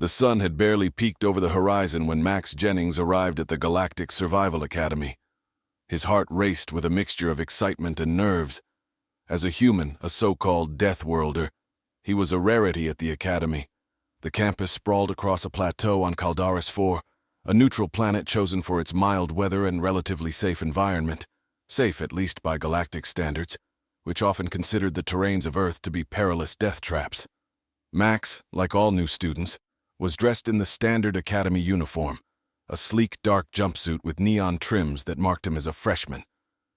The sun had barely peeked over the horizon when Max Jennings arrived at the Galactic Survival Academy. His heart raced with a mixture of excitement and nerves. As a human, a so-called Deathworlder, he was a rarity at the academy. The campus sprawled across a plateau on Caldaris 4, a neutral planet chosen for its mild weather and relatively safe environment, safe at least by galactic standards, which often considered the terrains of Earth to be perilous death traps. Max, like all new students, was dressed in the standard academy uniform, a sleek dark jumpsuit with neon trims that marked him as a freshman.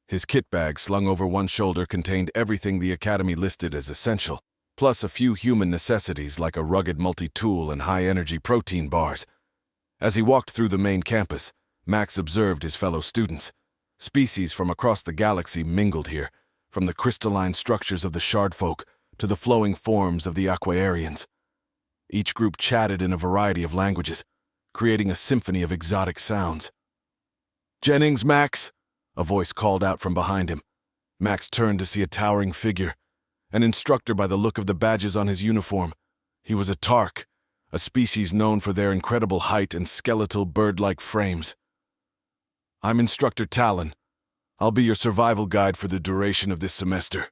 His kit bag slung over one shoulder contained everything the academy listed as essential, plus a few human necessities like a rugged multi-tool and high-energy protein bars. As he walked through the main campus, Max observed his fellow students. Species from across the galaxy mingled here, from the crystalline structures of the Shardfolk to the flowing forms of the Aquarians. Each group chatted in a variety of languages, creating a symphony of exotic sounds. "Jennings, Max!" a voice called out from behind him. Max turned to see a towering figure, an instructor by the look of the badges on his uniform. He was a Tark, a species known for their incredible height and skeletal bird-like frames. "I'm Instructor Talon. I'll be your survival guide for the duration of this semester."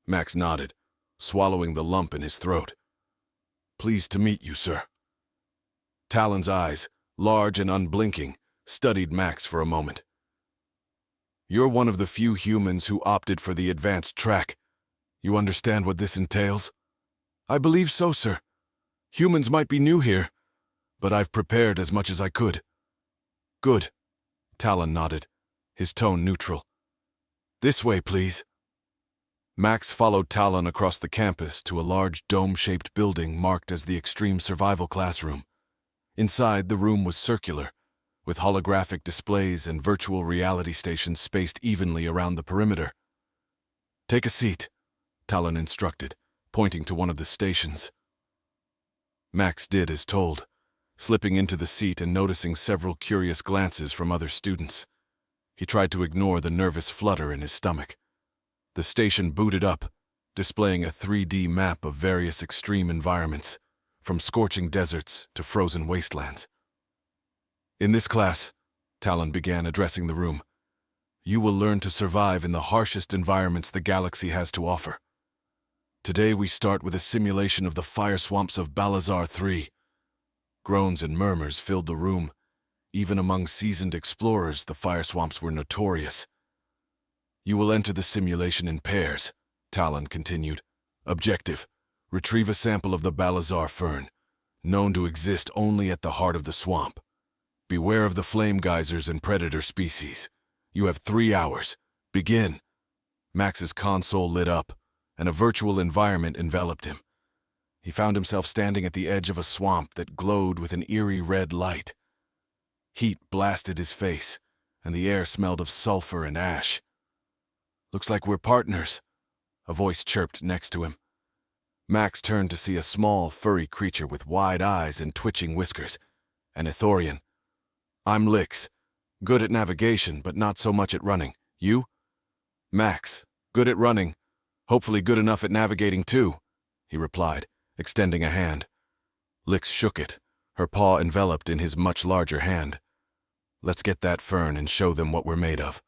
Max nodded, swallowing the lump in his throat. "Pleased to meet you, sir." Talon's eyes, large and unblinking, studied Max for a moment. "You're one of the few humans who opted for the advanced track. You understand what this entails?" "I believe so, sir. Humans might be new here, but I've prepared as much as I could." "Good." Talon nodded, his tone neutral. "This way, please." Max followed Talon across the campus to a large dome-shaped building marked as the Extreme Survival Classroom. Inside, the room was circular, with holographic displays and virtual reality stations spaced evenly around the perimeter. "Take a seat," Talon instructed, pointing to one of the stations. Max did as told, slipping into the seat and noticing several curious glances from other students. He tried to ignore the nervous flutter in his stomach. The station booted up, displaying a 3D map of various extreme environments, from scorching deserts to frozen wastelands. "In this class," Talon began addressing the room, "you will learn to survive in the harshest environments the galaxy has to offer. Today we start with a simulation of the fire swamps of Balazar 3. Groans and murmurs filled the room. Even among seasoned explorers, the fire swamps were notorious. "You will enter the simulation in pairs," Talon continued. "Objective: retrieve a sample of the Balazar fern, known to exist only at the heart of the swamp. Beware of the flame geysers and predator species. You have 3 hours. Begin." Max's console lit up, and a virtual environment enveloped him. He found himself standing at the edge of a swamp that glowed with an eerie red light. Heat blasted his face, and the air smelled of sulfur and ash. "Looks like we're partners," a voice chirped next to him. Max turned to see a small, furry creature with wide eyes and twitching whiskers, an Ithorian. "I'm Lix. Good at navigation, but not so much at running. You?" "Max. Good at running. Hopefully good enough at navigating too," he replied, extending a hand. Lix shook it, her paw enveloped in his much larger hand. "Let's get that fern and show them what we're made of."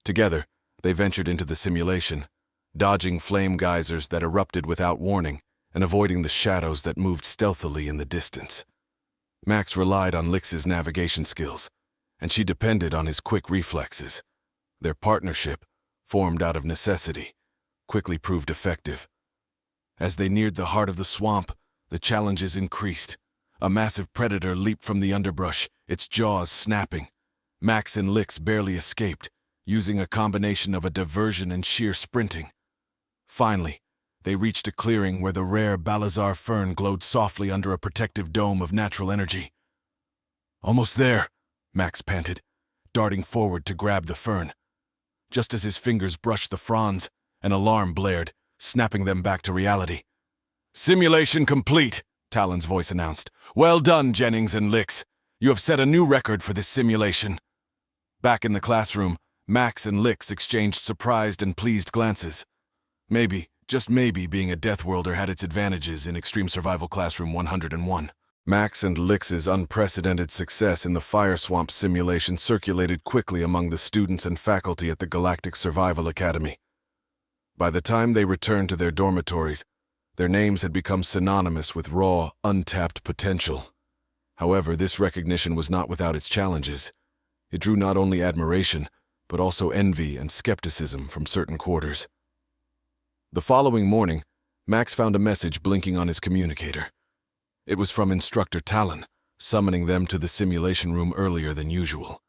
Together, they ventured into the simulation, dodging flame geysers that erupted without warning and avoiding the shadows that moved stealthily in the distance. Max relied on Lix's navigation skills, and she depended on his quick reflexes. Their partnership, formed out of necessity, quickly proved effective. As they neared the heart of the swamp, the challenges increased. A massive predator leaped from the underbrush, its jaws snapping. Max and Lix barely escaped, using a combination of a diversion and sheer sprinting. Finally, they reached a clearing where the rare Balazar fern glowed softly under a protective dome of natural energy. "Almost there," Max panted, darting forward to grab the fern. Just as his fingers brushed the fronds, an alarm blared, snapping them back to reality. "Simulation complete," Talon's voice announced. "Well done, Jennings and Lix. You have set a new record for this simulation." Back in the classroom, Max and Lix exchanged surprised and pleased glances. Maybe, just maybe, being a Deathworlder had its advantages in Extreme Survival Classroom 101. Max and Lix's unprecedented success in the fire swamp simulation circulated quickly among the students and faculty at the Galactic Survival Academy. By the time they returned to their dormitories, their names had become synonymous with raw, untapped potential. However, this recognition was not without its challenges. It drew not only admiration, but also envy and skepticism from certain quarters. The following morning, Max found a message blinking on his communicator. It was from Instructor Talon, summoning them to the simulation room earlier than usual.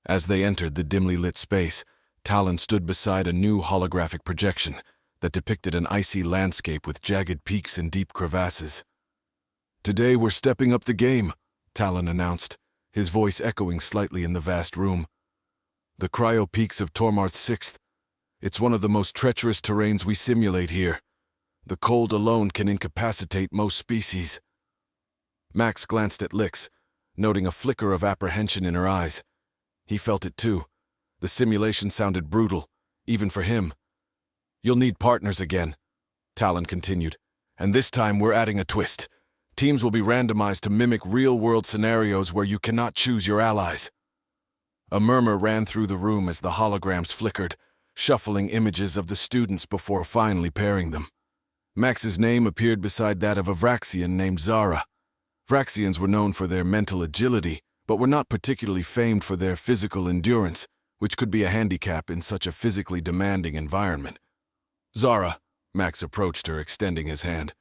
As they entered the dimly lit space, Talon stood beside a new holographic projection that depicted an icy landscape with jagged peaks and deep crevasses. "Today we're stepping up the game," Talon announced, his voice echoing slightly in the vast room. "The cryo peaks of Tormarth 6th. It's one of the most treacherous terrains we simulate here. The cold alone can incapacitate most species." Max glanced at Lix, noting a flicker of apprehension in her eyes. He felt it too. The simulation sounded brutal, even for him. "You'll need partners again," Talon continued, "and this time we're adding a twist. Teams will be randomized to mimic real-world scenarios where you cannot choose your allies." A murmur ran through the room as the holograms flickered, shuffling images of the students before finally pairing them. Max's name appeared beside that of a Vraxian named Zara. Vraxians were known for their mental agility, but were not particularly famed for their physical endurance, which could be a handicap in such a physically demanding environment. "Zara," Max approached her, extending his hand.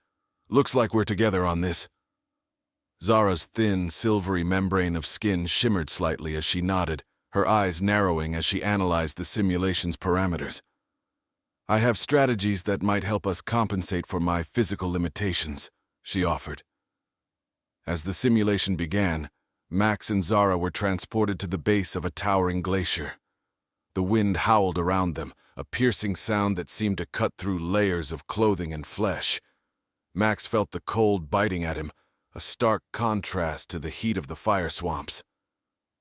"Looks like we're together on this." Zara's thin, silvery membrane of skin shimmered slightly as she nodded, her eyes narrowing as she analyzed the simulation's parameters. "I have strategies that might help us compensate for my physical limitations," she offered. As the simulation began, Max and Zara were transported to the base of a towering glacier. The wind howled around them, a piercing sound that seemed to cut through layers of clothing and flesh. Max felt the cold biting at him, a stark contrast to the heat of the fire swamps.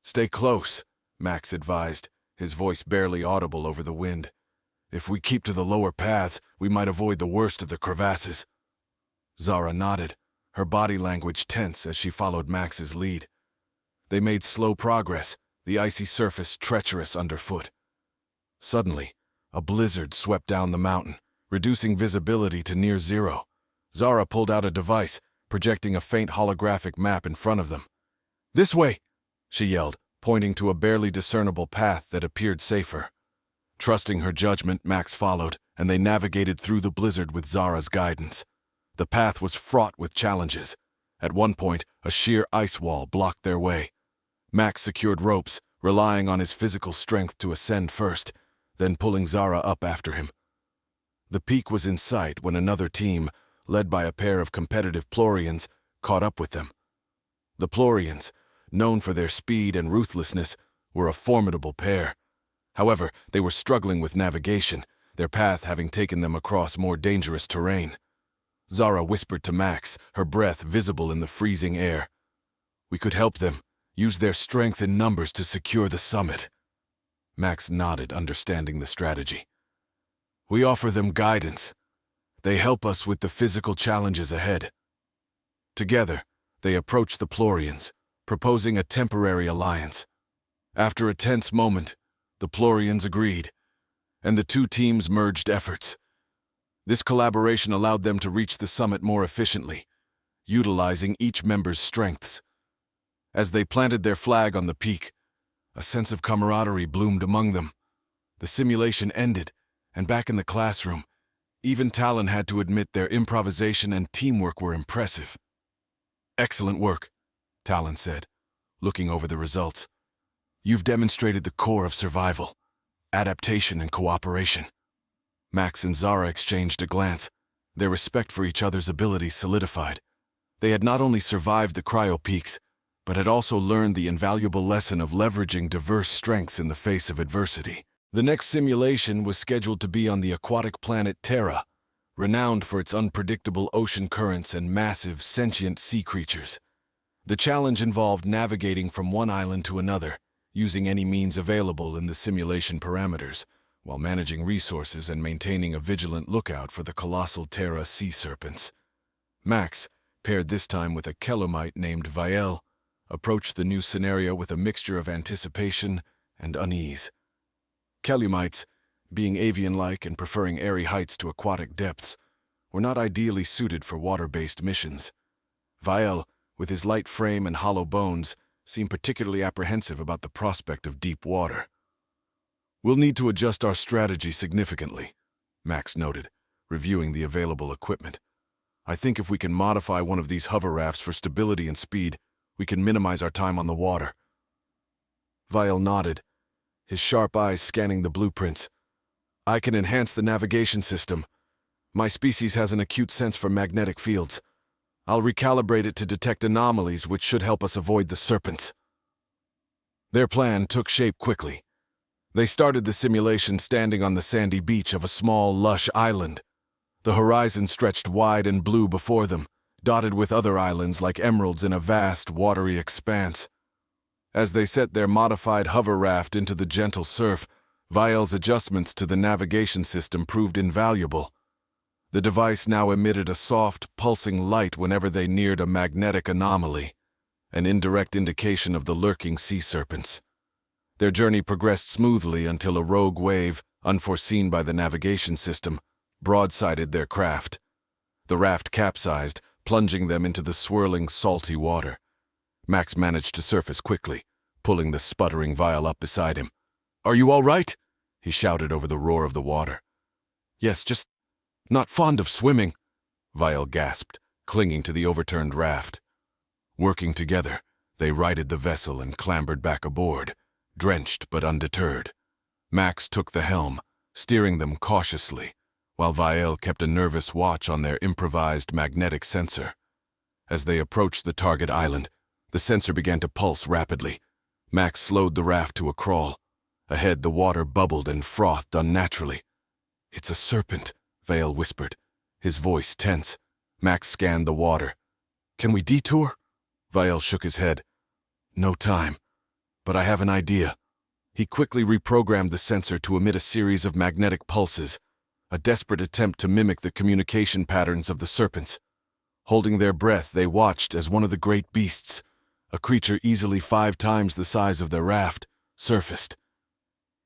"Stay close," Max advised, his voice barely audible over the wind. "If we keep to the lower paths, we might avoid the worst of the crevasses." Zara nodded, her body language tense as she followed Max's lead. They made slow progress, the icy surface treacherous underfoot. Suddenly, a blizzard swept down the mountain, reducing visibility to near zero. Zara pulled out a device, projecting a faint holographic map in front of them. "This way!" she yelled, pointing to a barely discernible path that appeared safer. Trusting her judgment, Max followed, and they navigated through the blizzard with Zara's guidance. The path was fraught with challenges. At one point, a sheer ice wall blocked their way. Max secured ropes, relying on his physical strength to ascend first, then pulling Zara up after him. The peak was in sight when another team, led by a pair of competitive Plorians, caught up with them. The Plorians, known for their speed and ruthlessness, were a formidable pair. However, they were struggling with navigation, their path having taken them across more dangerous terrain. Zara whispered to Max, her breath visible in the freezing air. "We could help them, use their strength in numbers to secure the summit." Max nodded, understanding the strategy. "We offer them guidance. They help us with the physical challenges ahead." Together, they approached the Plorians, proposing a temporary alliance. After a tense moment, the Plorians agreed, and the two teams merged efforts. This collaboration allowed them to reach the summit more efficiently, utilizing each member's strengths. As they planted their flag on the peak, a sense of camaraderie bloomed among them. The simulation ended, and back in the classroom, even Talon had to admit their improvisation and teamwork were impressive. "Excellent work," Talon said, looking over the results. "You've demonstrated the core of survival, adaptation and cooperation." Max and Zara exchanged a glance, their respect for each other's abilities solidified. They had not only survived the cryo peaks, but had also learned the invaluable lesson of leveraging diverse strengths in the face of adversity. The next simulation was scheduled to be on the aquatic planet Terra, renowned for its unpredictable ocean currents and massive, sentient sea creatures. The challenge involved navigating from one island to another, using any means available in the simulation parameters, while managing resources and maintaining a vigilant lookout for the colossal Terra sea serpents. Max, paired this time with a Kelomite named Vielle, approached the new scenario with a mixture of anticipation and unease. Kelomites, being avian-like and preferring airy heights to aquatic depths, were not ideally suited for water-based missions. Vielle, with his light frame and hollow bones, seemed particularly apprehensive about the prospect of deep water. "We'll need to adjust our strategy significantly," Max noted, reviewing the available equipment. "I think if we can modify one of these hover rafts for stability and speed, we can minimize our time on the water." Vielle nodded, his sharp eyes scanning the blueprints. "I can enhance the navigation system. My species has an acute sense for magnetic fields. I'll recalibrate it to detect anomalies which should help us avoid the serpents." Their plan took shape quickly. They started the simulation standing on the sandy beach of a small, lush island. The horizon stretched wide and blue before them, dotted with other islands like emeralds in a vast, watery expanse. As they set their modified hover raft into the gentle surf, Vielle's adjustments to the navigation system proved invaluable. The device now emitted a soft, pulsing light whenever they neared a magnetic anomaly, an indirect indication of the lurking sea serpents. Their journey progressed smoothly until a rogue wave, unforeseen by the navigation system, broadsided their craft. The raft capsized, plunging them into the swirling, salty water. Max managed to surface quickly, pulling the sputtering Vielle up beside him. "Are you all right?" he shouted over the roar of the water. "Yes, just not fond of swimming," Vielle gasped, clinging to the overturned raft. Working together, they righted the vessel and clambered back aboard, drenched but undeterred. Max took the helm, steering them cautiously, while Vielle kept a nervous watch on their improvised magnetic sensor. As they approached the target island, the sensor began to pulse rapidly. Max slowed the raft to a crawl. Ahead, the water bubbled and frothed unnaturally. "It's a serpent," Vielle whispered, his voice tense. Max scanned the water. "Can we detour?" Vielle shook his head. "No time. But I have an idea." He quickly reprogrammed the sensor to emit a series of magnetic pulses, a desperate attempt to mimic the communication patterns of the serpents. Holding their breath, they watched as one of the great beasts, a creature easily 5 times the size of their raft, surfaced.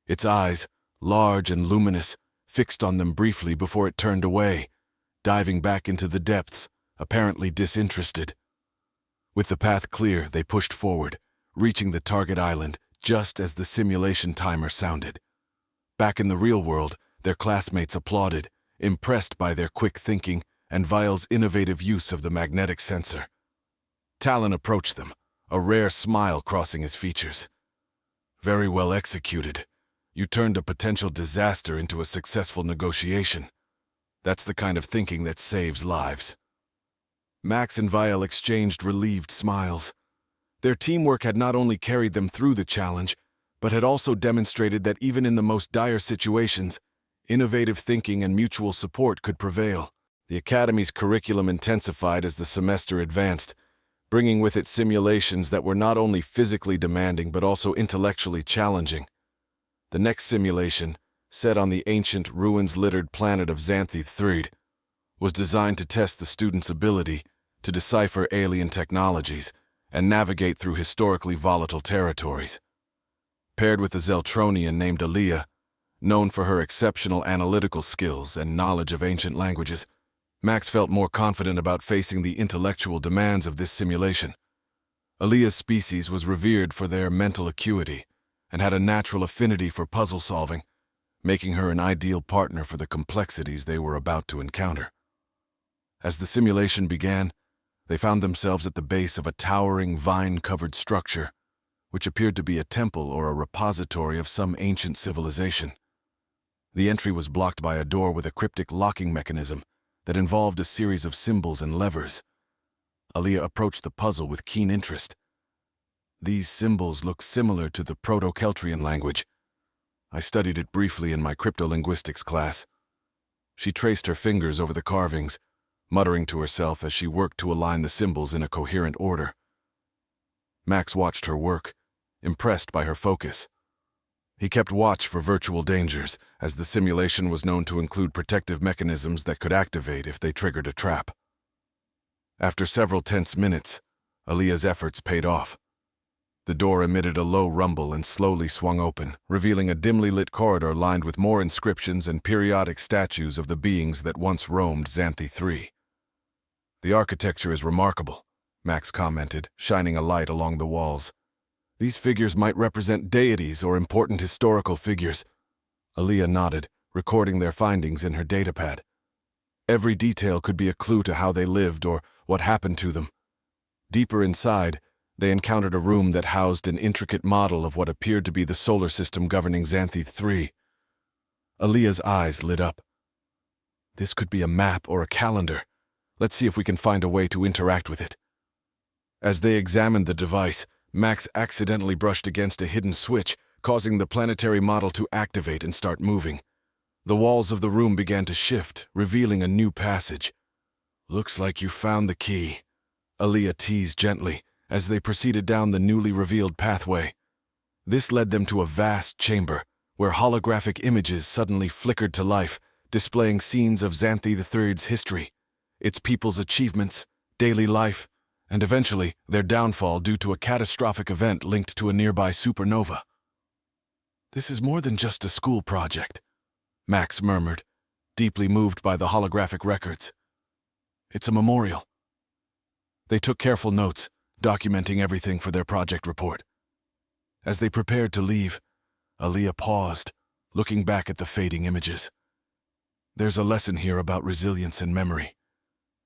Its eyes, large and luminous, fixed on them briefly before it turned away, diving back into the depths, apparently disinterested. With the path clear, they pushed forward, reaching the target island just as the simulation timer sounded. Back in the real world, their classmates applauded, impressed by their quick thinking and Vielle's innovative use of the magnetic sensor. Talon approached them, a rare smile crossing his features. "Very well executed. You turned a potential disaster into a successful negotiation. That's the kind of thinking that saves lives." Max and Vielle exchanged relieved smiles. Their teamwork had not only carried them through the challenge, but had also demonstrated that even in the most dire situations, innovative thinking and mutual support could prevail. The Academy's curriculum intensified as the semester advanced, bringing with it simulations that were not only physically demanding but also intellectually challenging. The next simulation, set on the ancient, ruins-littered planet of Xanthi III, was designed to test the students' ability to decipher alien technologies and navigate through historically volatile territories. Paired with a Zeltronian named Aaliyah, known for her exceptional analytical skills and knowledge of ancient languages, Max felt more confident about facing the intellectual demands of this simulation. Aaliyah's species was revered for their mental acuity and had a natural affinity for puzzle solving, making her an ideal partner for the complexities they were about to encounter. As the simulation began, they found themselves at the base of a towering, vine-covered structure, which appeared to be a temple or a repository of some ancient civilization. The entry was blocked by a door with a cryptic locking mechanism that involved a series of symbols and levers. Aaliyah approached the puzzle with keen interest. "These symbols look similar to the Proto-Celtrian language. I studied it briefly in my cryptolinguistics class." She traced her fingers over the carvings, muttering to herself as she worked to align the symbols in a coherent order. Max watched her work, impressed by her focus. He kept watch for virtual dangers, as the simulation was known to include protective mechanisms that could activate if they triggered a trap. After several tense minutes, Aaliyah's efforts paid off. The door emitted a low rumble and slowly swung open, revealing a dimly lit corridor lined with more inscriptions and periodic statues of the beings that once roamed Xanthi 3. "The architecture is remarkable," Max commented, shining a light along the walls. "These figures might represent deities or important historical figures." Aaliyah nodded, recording their findings in her datapad. Every detail could be a clue to how they lived or what happened to them. Deeper inside, they encountered a room that housed an intricate model of what appeared to be the solar system governing Xanthi 3. Aaliyah's eyes lit up. "This could be a map or a calendar. Let's see if we can find a way to interact with it." As they examined the device, Max accidentally brushed against a hidden switch, causing the planetary model to activate and start moving. The walls of the room began to shift, revealing a new passage. "Looks like you found the key," Aaliyah teased gently, as they proceeded down the newly revealed pathway. This led them to a vast chamber, where holographic images suddenly flickered to life, displaying scenes of Xanthi III's history, its people's achievements, daily life, and eventually their downfall due to a catastrophic event linked to a nearby supernova. "This is more than just a school project," Max murmured, deeply moved by the holographic records. "It's a memorial." They took careful notes, documenting everything for their project report. As they prepared to leave, Aaliyah paused, looking back at the fading images. "There's a lesson here about resilience and memory.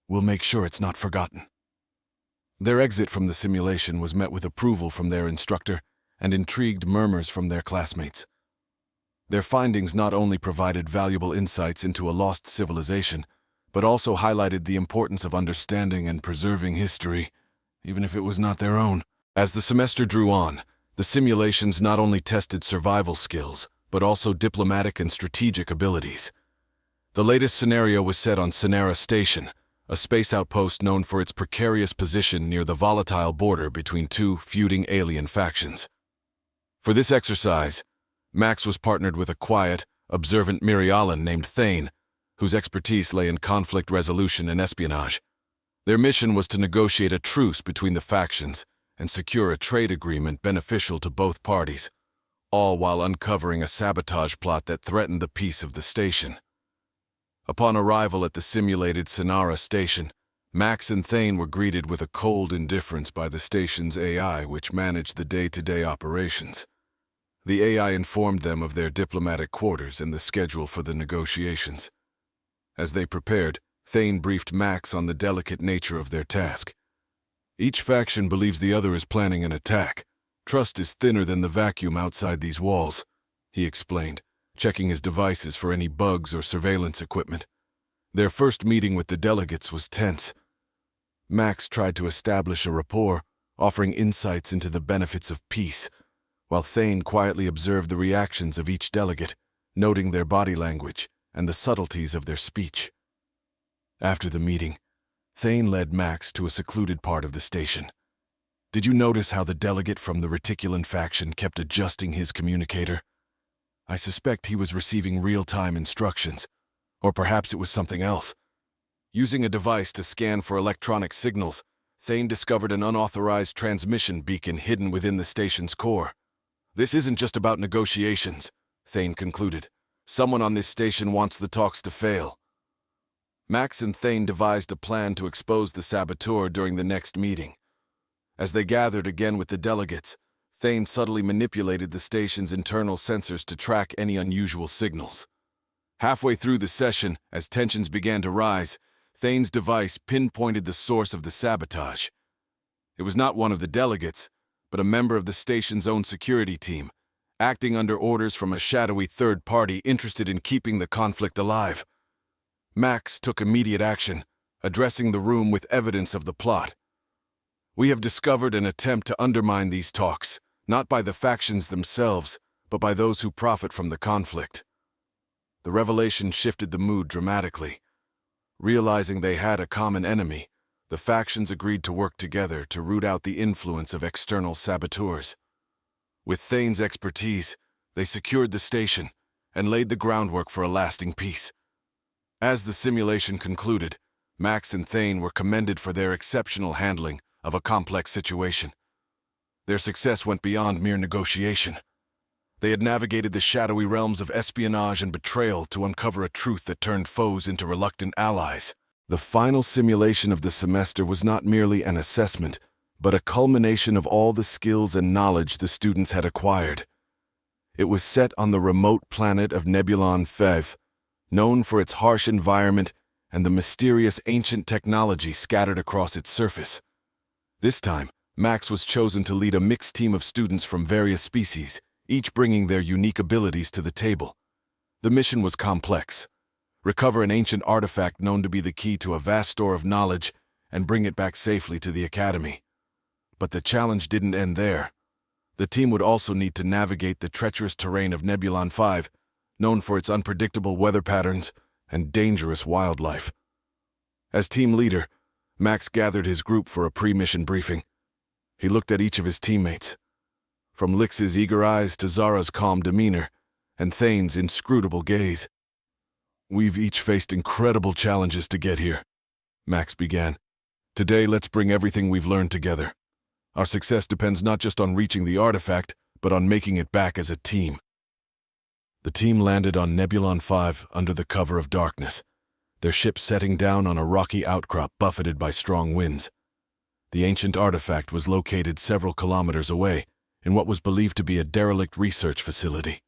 We'll make sure it's not forgotten." Their exit from the simulation was met with approval from their instructor and intrigued murmurs from their classmates. Their findings not only provided valuable insights into a lost civilization, but also highlighted the importance of understanding and preserving history, even if it was not their own. As the semester drew on, the simulations not only tested survival skills, but also diplomatic and strategic abilities. The latest scenario was set on Sonera Station, a space outpost known for its precarious position near the volatile border between two feuding alien factions. For this exercise, Max was partnered with a quiet, observant Mirialan named Thane, whose expertise lay in conflict resolution and espionage. Their mission was to negotiate a truce between the factions and secure a trade agreement beneficial to both parties, all while uncovering a sabotage plot that threatened the peace of the station. Upon arrival at the simulated Sonara station, Max and Thane were greeted with a cold indifference by the station's AI, which managed the day-to-day operations. The AI informed them of their diplomatic quarters and the schedule for the negotiations. As they prepared, Thane briefed Max on the delicate nature of their task. "Each faction believes the other is planning an attack. Trust is thinner than the vacuum outside these walls," he explained, checking his devices for any bugs or surveillance equipment. Their first meeting with the delegates was tense. Max tried to establish a rapport, offering insights into the benefits of peace, while Thane quietly observed the reactions of each delegate, noting their body language and the subtleties of their speech. After the meeting, Thane led Max to a secluded part of the station. "Did you notice how the delegate from the Reticulan faction kept adjusting his communicator? I suspect he was receiving real-time instructions, or perhaps it was something else." Using a device to scan for electronic signals, Thane discovered an unauthorized transmission beacon hidden within the station's core. "This isn't just about negotiations," Thane concluded. "Someone on this station wants the talks to fail." Max and Thane devised a plan to expose the saboteur during the next meeting. As they gathered again with the delegates, Thane subtly manipulated the station's internal sensors to track any unusual signals. Halfway through the session, as tensions began to rise, Thane's device pinpointed the source of the sabotage. It was not one of the delegates, but a member of the station's own security team, acting under orders from a shadowy third party interested in keeping the conflict alive. Max took immediate action, addressing the room with evidence of the plot. "We have discovered an attempt to undermine these talks, not by the factions themselves, but by those who profit from the conflict." The revelation shifted the mood dramatically. Realizing they had a common enemy, the factions agreed to work together to root out the influence of external saboteurs. With Thane's expertise, they secured the station and laid the groundwork for a lasting peace. As the simulation concluded, Max and Thane were commended for their exceptional handling of a complex situation. Their success went beyond mere negotiation. They had navigated the shadowy realms of espionage and betrayal to uncover a truth that turned foes into reluctant allies. The final simulation of the semester was not merely an assessment, but a culmination of all the skills and knowledge the students had acquired. It was set on the remote planet of Nebulon 5, known for its harsh environment and the mysterious ancient technology scattered across its surface. This time, Max was chosen to lead a mixed team of students from various species, each bringing their unique abilities to the table. The mission was complex. Recover an ancient artifact known to be the key to a vast store of knowledge and bring it back safely to the Academy. But the challenge didn't end there. The team would also need to navigate the treacherous terrain of Nebulon 5, known for its unpredictable weather patterns and dangerous wildlife. As team leader, Max gathered his group for a pre-mission briefing. He looked at each of his teammates. From Lix's eager eyes to Zara's calm demeanor and Thane's inscrutable gaze. "We've each faced incredible challenges to get here," Max began. "Today, let's bring everything we've learned together. Our success depends not just on reaching the artifact, but on making it back as a team." The team landed on Nebulon 5 under the cover of darkness, their ship setting down on a rocky outcrop buffeted by strong winds. The ancient artifact was located several kilometers away, in what was believed to be a derelict research facility.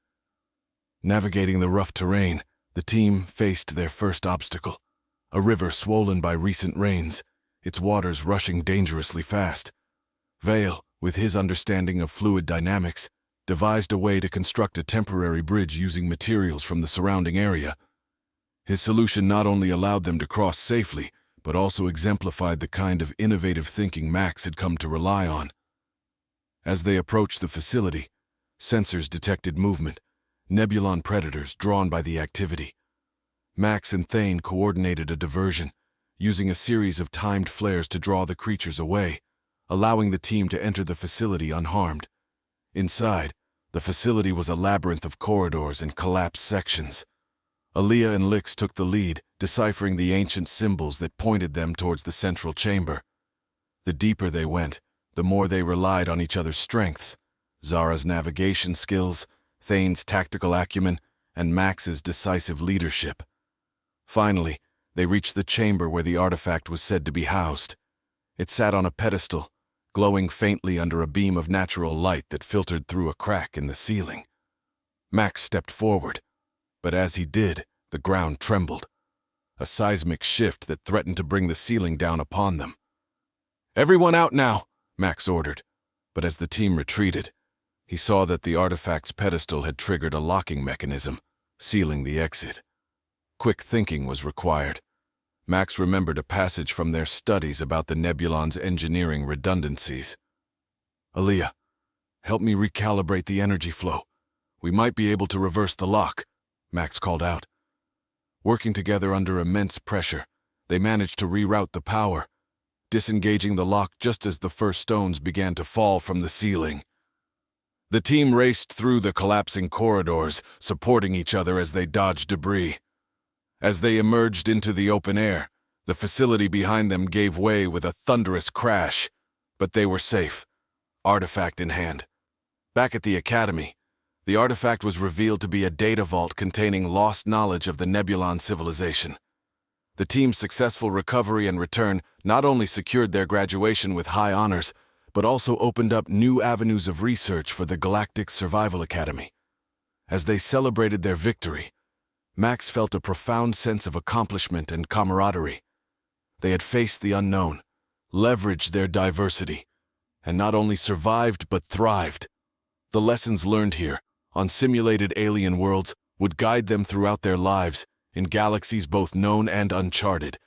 Navigating the rough terrain, the team faced their first obstacle, a river swollen by recent rains, its waters rushing dangerously fast. Vale, with his understanding of fluid dynamics, devised a way to construct a temporary bridge using materials from the surrounding area. His solution not only allowed them to cross safely, but also exemplified the kind of innovative thinking Max had come to rely on. As they approached the facility, sensors detected movement, Nebulon predators drawn by the activity. Max and Thane coordinated a diversion, using a series of timed flares to draw the creatures away, allowing the team to enter the facility unharmed. Inside, the facility was a labyrinth of corridors and collapsed sections. Aaliyah and Lix took the lead, deciphering the ancient symbols that pointed them towards the central chamber. The deeper they went, the more they relied on each other's strengths, Zara's navigation skills, Thane's tactical acumen, and Max's decisive leadership. Finally, they reached the chamber where the artifact was said to be housed. It sat on a pedestal, glowing faintly under a beam of natural light that filtered through a crack in the ceiling. Max stepped forward, but as he did, the ground trembled, a seismic shift that threatened to bring the ceiling down upon them. "Everyone out now," Max ordered, but as the team retreated, he saw that the artifact's pedestal had triggered a locking mechanism, sealing the exit. Quick thinking was required. Max remembered a passage from their studies about the Nebulon's engineering redundancies. "Aaliyah, help me recalibrate the energy flow. We might be able to reverse the lock," Max called out. Working together under immense pressure, they managed to reroute the power, disengaging the lock just as the first stones began to fall from the ceiling. The team raced through the collapsing corridors, supporting each other as they dodged debris. As they emerged into the open air, the facility behind them gave way with a thunderous crash, but they were safe, artifact in hand. Back at the Academy, the artifact was revealed to be a data vault containing lost knowledge of the Nebulon civilization. The team's successful recovery and return not only secured their graduation with high honors, but also opened up new avenues of research for the Galactic Survival Academy. As they celebrated their victory, Max felt a profound sense of accomplishment and camaraderie. They had faced the unknown, leveraged their diversity, and not only survived but thrived. The lessons learned here, on simulated alien worlds, would guide them throughout their lives, in galaxies both known and uncharted.